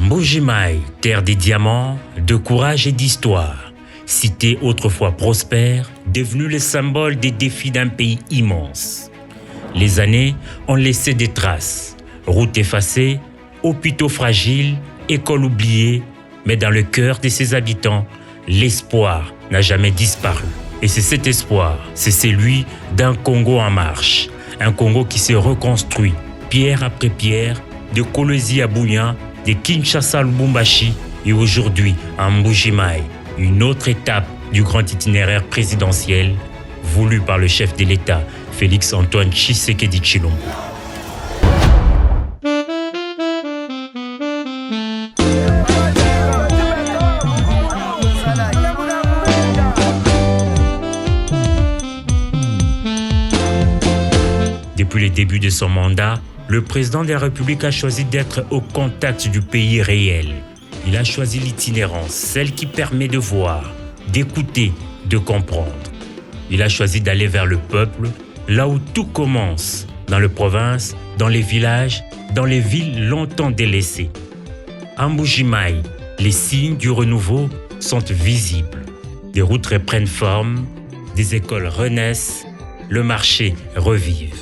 Mbuji-Mayi, terre des diamants, de courage et d'histoire, cité autrefois prospère, devenue le symbole des défis d'un pays immense. Les années ont laissé des traces, routes effacées, hôpitaux fragiles, écoles oubliées, mais dans le cœur de ses habitants, l'espoir n'a jamais disparu. Et c'est cet espoir, c'est celui d'un Congo en marche, un Congo qui se reconstruit, pierre après pierre, de Kolwezi à Bunia, de Kinshasa à Lubumbashi et aujourd'hui à Mbuji-Mayi, une autre étape du grand itinéraire présidentiel voulu par le chef de l'État, Félix-Antoine Tshisekedi Tshilombo. Depuis le début de son mandat, le président de la République a choisi d'être au contact du pays réel. Il a choisi l'itinérance, celle qui permet de voir, d'écouter, de comprendre. Il a choisi d'aller vers le peuple, là où tout commence, dans les provinces, dans les villages, dans les villes longtemps délaissées. À Mbuji-Mayi, les signes du renouveau sont visibles. Des routes reprennent forme, des écoles renaissent, le marché revive.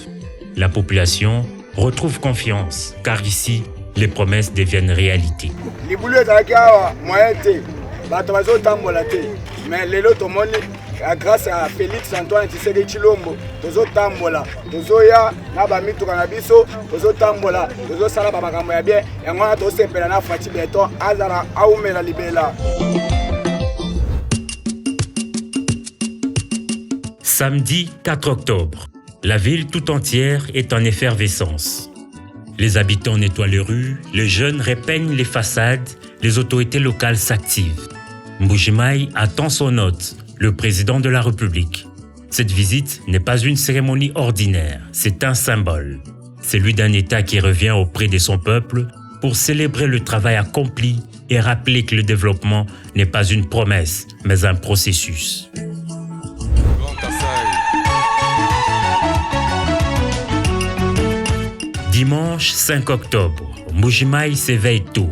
La population retrouve confiance, car ici, les promesses deviennent réalité. Mais lelo tomoni grâce à Félix-Antoine Tshisekedi Tshilombo tozotambola tozoya na bamituka na biso tozotambola tozosala bamakambo ya bien yango wana tosepela na Fachi Beton azala aumela libela. Samedi 4 octobre, la ville tout entière est en effervescence. Les habitants nettoient les rues, les jeunes repeignent les façades, les autorités locales s'activent. Mbuji-Mayi attend son hôte, le président de la République. Cette visite n'est pas une cérémonie ordinaire, c'est un symbole. Celui d'un État qui revient auprès de son peuple pour célébrer le travail accompli et rappeler que le développement n'est pas une promesse, mais un processus. Dimanche 5 octobre, Mbuji-Mayi s'éveille tôt.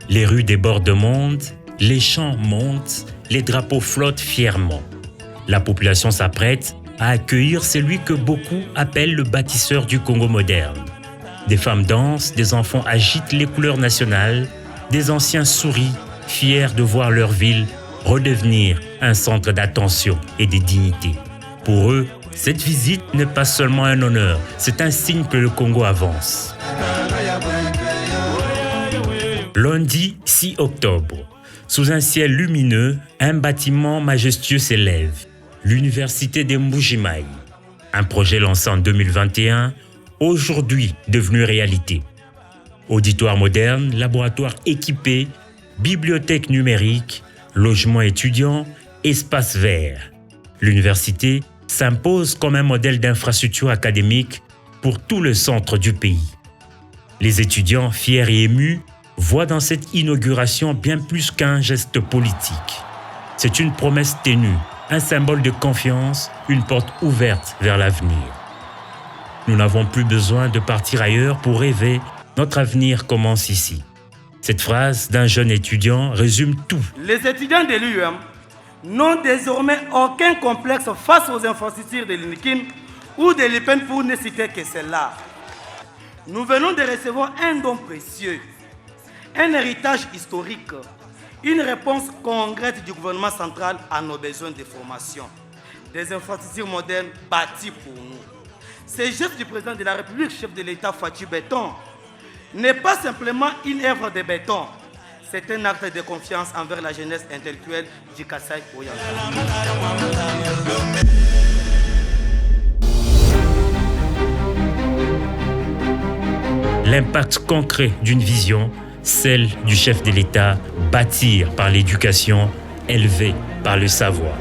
Les rues débordent de monde, les chants montent, les drapeaux flottent fièrement. La population s'apprête à accueillir celui que beaucoup appellent le bâtisseur du Congo moderne. Des femmes dansent, des enfants agitent les couleurs nationales, des anciens sourient, fiers de voir leur ville redevenir un centre d'attention et de dignité. Pour eux, cette visite n'est pas seulement un honneur, c'est un signe que le Congo avance. Lundi 6 octobre, sous un ciel lumineux, un bâtiment majestueux s'élève, l'université de Mbuji-Mayi. Un projet lancé en 2021, aujourd'hui devenu réalité. Auditoire moderne, laboratoire équipé, bibliothèque numérique, logement étudiant, espace vert. L'université s'impose comme un modèle d'infrastructure académique pour tout le centre du pays. Les étudiants, fiers et émus, voient dans cette inauguration bien plus qu'un geste politique. C'est une promesse ténue, un symbole de confiance, une porte ouverte vers l'avenir. Nous n'avons plus besoin de partir ailleurs pour rêver, notre avenir commence ici. Cette phrase d'un jeune étudiant résume tout. Les étudiants de l'UM n'ont désormais aucun complexe face aux infrastructures de l'INIKIN ou de l'IPEN pour ne citer que celle-là. Nous venons de recevoir un don précieux, un héritage historique, une réponse concrète du gouvernement central à nos besoins de formation, des infrastructures modernes bâties pour nous. Ce geste du président de la République, chef de l'État Fachi Beton, n'est pas simplement une œuvre de béton, c'est un acte de confiance envers la jeunesse intellectuelle du Kasaï oriental. L'impact concret d'une vision, celle du chef de l'État, bâtir par l'éducation, élever par le savoir.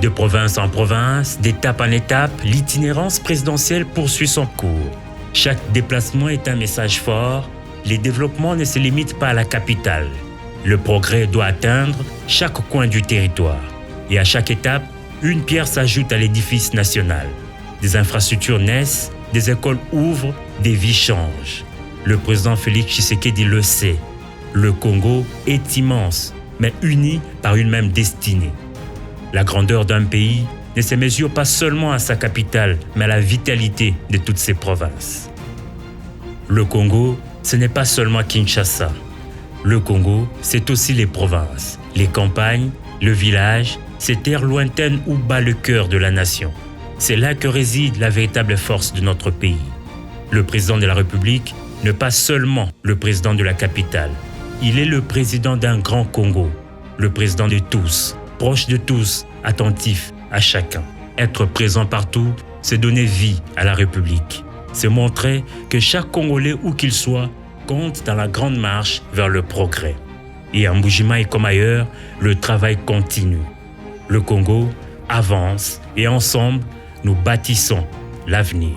De province en province, d'étape en étape, l'itinérance présidentielle poursuit son cours. Chaque déplacement est un message fort. Les développements ne se limitent pas à la capitale. Le progrès doit atteindre chaque coin du territoire. Et à chaque étape, une pierre s'ajoute à l'édifice national. Des infrastructures naissent, des écoles ouvrent, des vies changent. Le président Félix Tshisekedi le sait. Le Congo est immense, mais uni par une même destinée. La grandeur d'un pays ne se mesure pas seulement à sa capitale, mais à la vitalité de toutes ses provinces. Le Congo, ce n'est pas seulement Kinshasa. Le Congo, c'est aussi les provinces, les campagnes, le village, ces terres lointaines où bat le cœur de la nation. C'est là que réside la véritable force de notre pays. Le président de la République n'est pas seulement le président de la capitale. Il est le président d'un grand Congo, le président de tous, proche de tous, attentif à chacun. Être présent partout, c'est donner vie à la République. C'est montrer que chaque Congolais, où qu'il soit, compte dans la grande marche vers le progrès. Et à Mbuji-Mayi comme ailleurs, le travail continue. Le Congo avance et ensemble, nous bâtissons l'avenir.